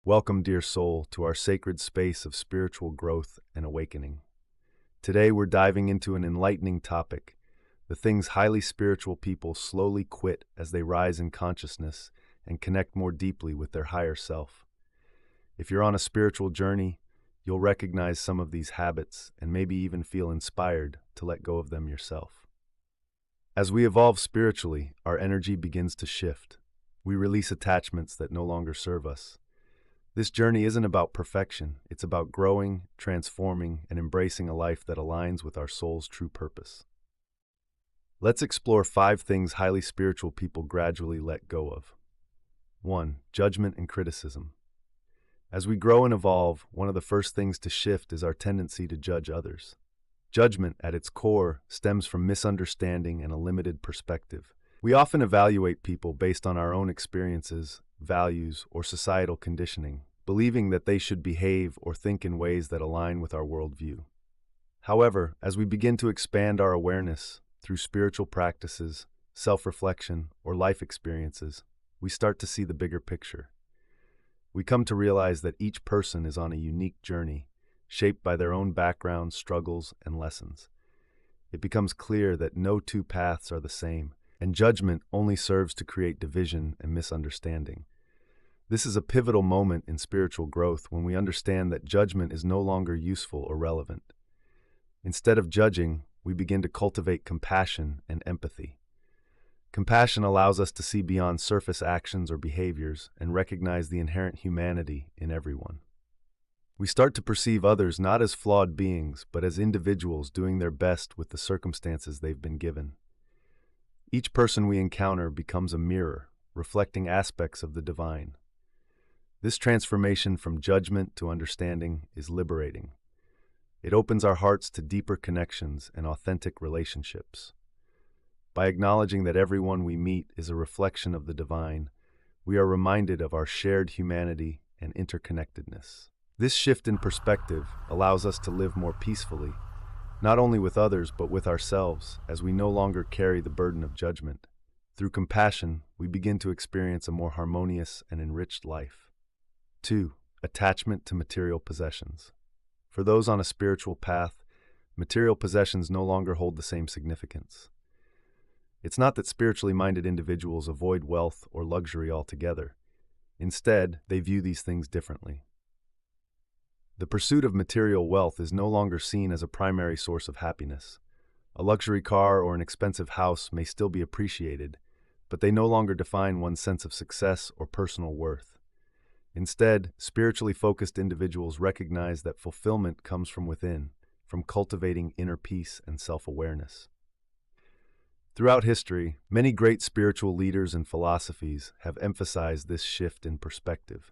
Welcome, dear soul, to our sacred space of spiritual growth and awakening. Today we're diving into an enlightening topic, the things highly spiritual people slowly quit as they rise in consciousness and connect more deeply with their higher self. If you're on a spiritual journey, you'll recognize some of these habits and maybe even feel inspired to let go of them yourself. As we evolve spiritually, our energy begins to shift. We release attachments that no longer serve us. This journey isn't about perfection, it's about growing, transforming, and embracing a life that aligns with our soul's true purpose. Let's explore 5 things highly spiritual people gradually let go of. 1. Judgment and criticism. As we grow and evolve, one of the first things to shift is our tendency to judge others. Judgment, at its core, stems from misunderstanding and a limited perspective. We often evaluate people based on our own experiences, values, or societal conditioning, believing that they should behave or think in ways that align with our worldview. However, as we begin to expand our awareness through spiritual practices, self-reflection, or life experiences, we start to see the bigger picture. We come to realize that each person is on a unique journey, shaped by their own background, struggles, and lessons. It becomes clear that no two paths are the same, and judgment only serves to create division and misunderstanding. This is a pivotal moment in spiritual growth when we understand that judgment is no longer useful or relevant. Instead of judging, we begin to cultivate compassion and empathy. Compassion allows us to see beyond surface actions or behaviors and recognize the inherent humanity in everyone. We start to perceive others not as flawed beings, but as individuals doing their best with the circumstances they've been given. Each person we encounter becomes a mirror, reflecting aspects of the divine. This transformation from judgment to understanding is liberating. It opens our hearts to deeper connections and authentic relationships. By acknowledging that everyone we meet is a reflection of the divine, we are reminded of our shared humanity and interconnectedness. This shift in perspective allows us to live more peacefully, not only with others but with ourselves, as we no longer carry the burden of judgment. Through compassion, we begin to experience a more harmonious and enriched life. 2. Attachment to material possessions. For those on a spiritual path, material possessions no longer hold the same significance. It's not that spiritually minded individuals avoid wealth or luxury altogether. Instead, they view these things differently. The pursuit of material wealth is no longer seen as a primary source of happiness. A luxury car or an expensive house may still be appreciated, but they no longer define one's sense of success or personal worth. Instead, spiritually focused individuals recognize that fulfillment comes from within, from cultivating inner peace and self-awareness. Throughout history, many great spiritual leaders and philosophies have emphasized this shift in perspective.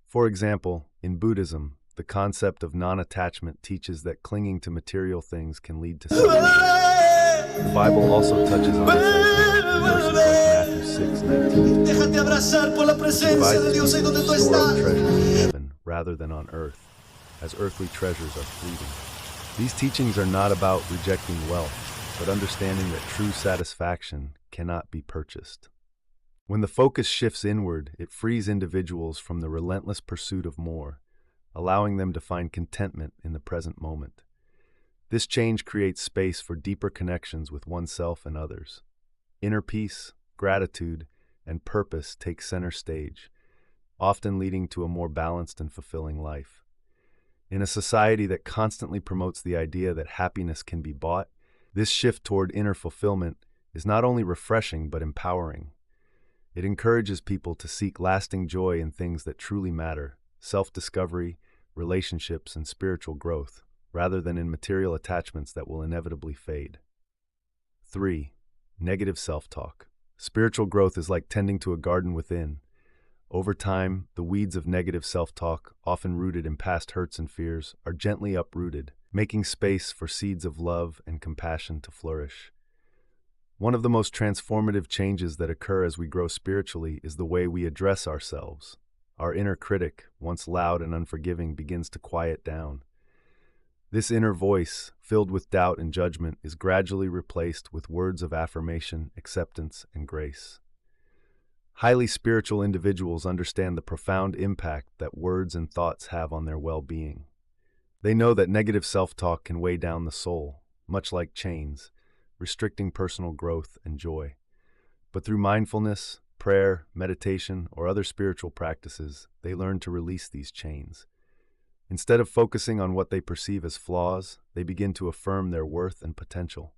For example, in Buddhism, the concept of non-attachment teaches that clinging to material things can lead to suffering. The Bible also touches on this idea in verses like Matthew 6:19. Déjate abrazar por la presencia de Dios ahí donde tú Store up estás. treasures in heaven rather than on earth, as earthly treasures are fleeting. These teachings are not about rejecting wealth, but understanding that true satisfaction cannot be purchased. When the focus shifts inward, it frees individuals from the relentless pursuit of more, allowing them to find contentment in the present moment. This change creates space for deeper connections with oneself and others. Inner peace, gratitude, and purpose take center stage, often leading to a more balanced and fulfilling life. In a society that constantly promotes the idea that happiness can be bought, this shift toward inner fulfillment is not only refreshing but empowering. It encourages people to seek lasting joy in things that truly matter, self-discovery, relationships, and spiritual growth, rather than in material attachments that will inevitably fade. 3. Negative self-talk. Spiritual growth is like tending to a garden within. Over time, the weeds of negative self-talk, often rooted in past hurts and fears, are gently uprooted, making space for seeds of love and compassion to flourish. One of the most transformative changes that occur as we grow spiritually is the way we address ourselves. Our inner critic, once loud and unforgiving, begins to quiet down. This inner voice, filled with doubt and judgment, is gradually replaced with words of affirmation, acceptance, and grace. Highly spiritual individuals understand the profound impact that words and thoughts have on their well-being. They know that negative self-talk can weigh down the soul, much like chains, restricting personal growth and joy. But through mindfulness, prayer, meditation, or other spiritual practices, they learn to release these chains. Instead of focusing on what they perceive as flaws, they begin to affirm their worth and potential.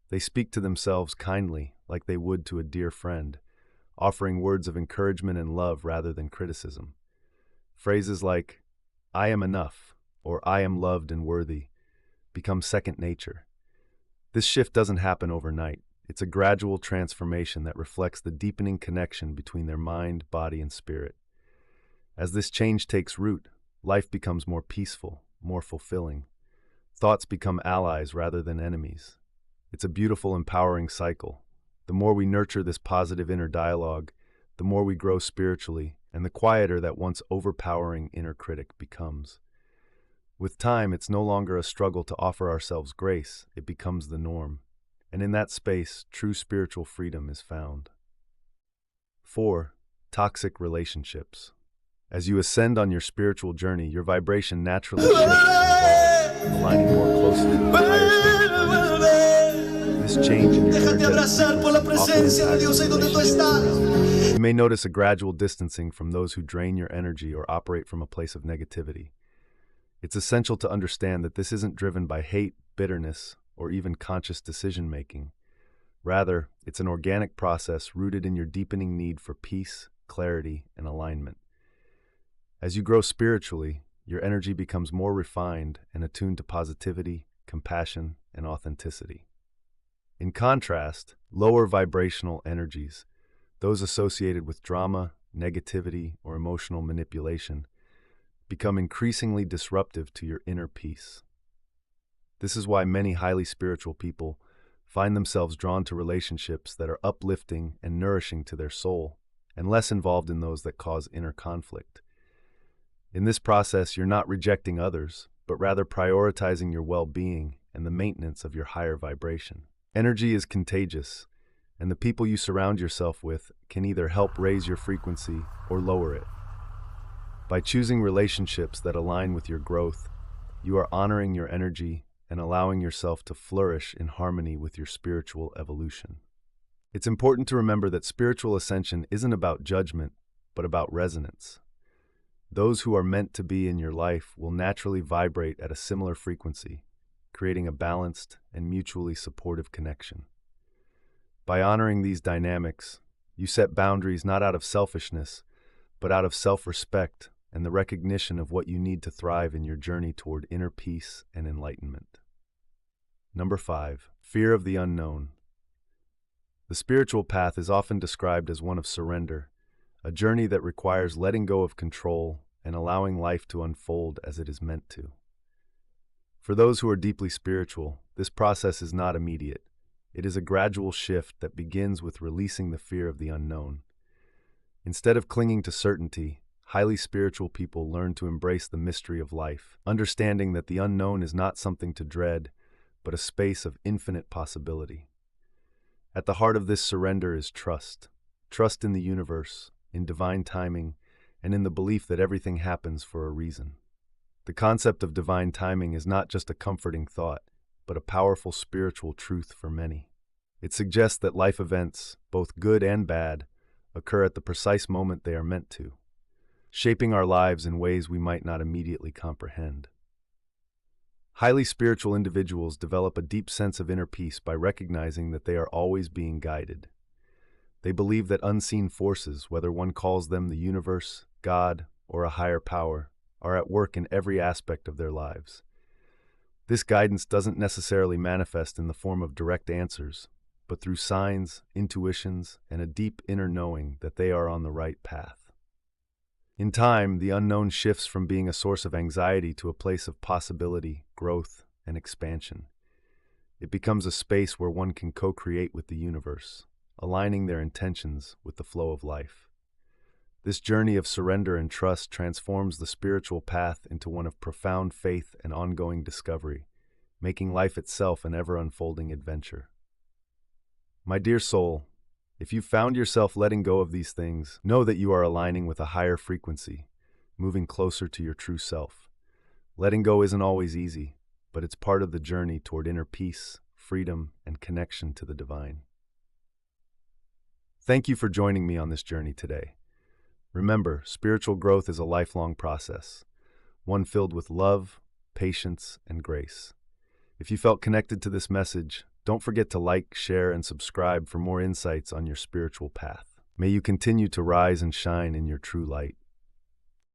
They speak to themselves kindly, like they would to a dear friend, offering words of encouragement and love rather than criticism. Phrases like, "I am enough," or "I am loved and worthy," become second nature. This shift doesn't happen overnight. It's a gradual transformation that reflects the deepening connection between their mind, body, and spirit. As this change takes root, life becomes more peaceful, more fulfilling. Thoughts become allies rather than enemies. It's a beautiful, empowering cycle. The more we nurture this positive inner dialogue, the more we grow spiritually, and the quieter that once overpowering inner critic becomes. With time, it's no longer a struggle to offer ourselves grace, it becomes the norm. And in that space, true spiritual freedom is found. 4. Toxic relationships. As you ascend on your spiritual journey, your vibration naturally shifts and evolves, aligning more closely with the higher state of consciousness. This change in your Déjate energetic abrazar por la frequency presencia de often Dios ahí impacts donde tú relationships. estás. You may notice a gradual distancing from those who drain your energy or operate from a place of negativity. It's essential to understand that this isn't driven by hate, bitterness, or even conscious decision-making. Rather, it's an organic process rooted in your deepening need for peace, clarity, and alignment. As you grow spiritually, your energy becomes more refined and attuned to positivity, compassion, and authenticity. In contrast, lower vibrational energies, those associated with drama, negativity, or emotional manipulation, become increasingly disruptive to your inner peace. This is why many highly spiritual people find themselves drawn to relationships that are uplifting and nourishing to their soul, and less involved in those that cause inner conflict. In this process, you're not rejecting others, but rather prioritizing your well-being and the maintenance of your higher vibration. Energy is contagious, and the people you surround yourself with can either help raise your frequency or lower it. By choosing relationships that align with your growth, you are honoring your energy and allowing yourself to flourish in harmony with your spiritual evolution. It's important to remember that spiritual ascension isn't about judgment, but about resonance. Those who are meant to be in your life will naturally vibrate at a similar frequency, creating a balanced and mutually supportive connection. By honoring these dynamics, you set boundaries not out of selfishness, but out of self-respect and the recognition of what you need to thrive in your journey toward inner peace and enlightenment. Number 5. Fear of the unknown. The spiritual path is often described as one of surrender, a journey that requires letting go of control and allowing life to unfold as it is meant to. For those who are deeply spiritual, this process is not immediate. It is a gradual shift that begins with releasing the fear of the unknown. Instead of clinging to certainty, highly spiritual people learn to embrace the mystery of life, understanding that the unknown is not something to dread, but a space of infinite possibility. At the heart of this surrender is trust. Trust in the universe, in divine timing, and in the belief that everything happens for a reason. The concept of divine timing is not just a comforting thought, but a powerful spiritual truth for many. It suggests that life events, both good and bad, occur at the precise moment they are meant to, shaping our lives in ways we might not immediately comprehend. Highly spiritual individuals develop a deep sense of inner peace by recognizing that they are always being guided. They believe that unseen forces, whether one calls them the universe, God, or a higher power, are at work in every aspect of their lives. This guidance doesn't necessarily manifest in the form of direct answers, but through signs, intuitions, and a deep inner knowing that they are on the right path. In time, the unknown shifts from being a source of anxiety to a place of possibility, growth, and expansion. It becomes a space where one can co-create with the universe, aligning their intentions with the flow of life. This journey of surrender and trust transforms the spiritual path into one of profound faith and ongoing discovery, making life itself an ever-unfolding adventure. My dear soul, If you found yourself letting go of these things, know that you are aligning with a higher frequency, moving closer to your true self. Letting go isn't always easy, but it's part of the journey toward inner peace, freedom, and connection to the divine. Thank you for joining me on this journey today. Remember, spiritual growth is a lifelong process, one filled with love, patience, and grace. If you felt connected to this message, don't forget to like, share, and subscribe for more insights on your spiritual path. May you continue to rise and shine in your true light.